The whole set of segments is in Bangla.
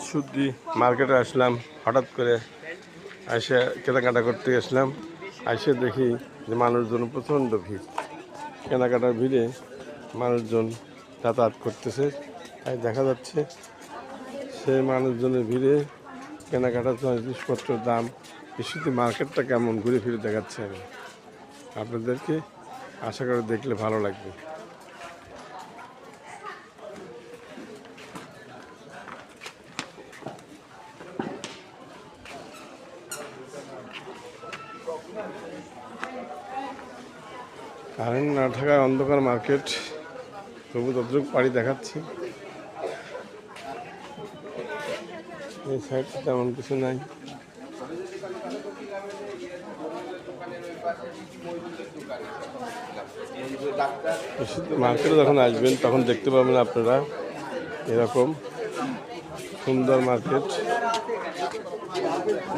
শুদ্ধি মার্কেটে আসলাম, হঠাৎ করে এসে কেনাকাটা করতে গেছিলাম। এসে দেখি যে মানুষজন প্রচণ্ড ভিড়, কেনাকাটার ভিড়ে মানুষজন যাতায়াত করতেছে। তাই দেখা যাচ্ছে সেই মানুষজনের ভিড়ে কেনাকাটার জিনিসপত্রের দাম, শুধু মার্কেটটা কেমন ঘুরে ফিরে দেখাচ্ছে আমি আপনাদেরকে। আশা করি দেখলে ভালো লাগবে। কারেন্ট না থাকায় অন্ধকার মার্কেট, তবু ততটুকু পাড়ি দেখাচ্ছি। এই সাইডে তেমন কিছু নাই। মার্কেটে যখন আসবেন তখন দেখতে পাবেন আপনারা এরকম সুন্দর মার্কেট,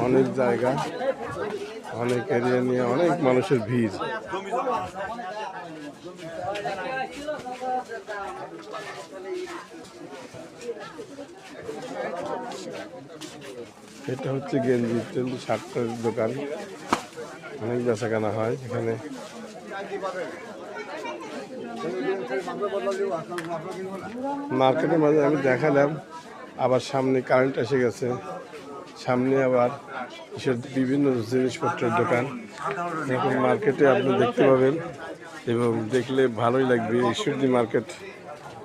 অনেক জায়গা, অনেক এরিয়া নিয়ে অনেক মানুষের ভিড়। এটা হচ্ছে গেঞ্জি শার্টের দোকান, অনেক বেচা কেনা হয় এখানে। মার্কেটের মাঝে আমি দেখালাম, আবার সামনে কারেন্ট এসে গেছে, সামনে আবার বিভিন্ন জিনিসপত্রের দোকান। এখন মার্কেটে আপনি দেখতে পাবেন এবং দেখলে ভালোই লাগবে। ঈশ্বরদী মার্কেট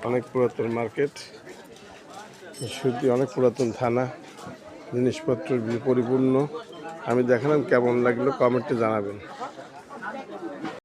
অনেক পুরাতন মার্কেট, ঈশ্বরদী অনেক পুরাতন থানা, জিনিসপত্র পরিপূর্ণ। আমি দেখালাম, কেমন লাগলো কমেন্টে জানাবেন।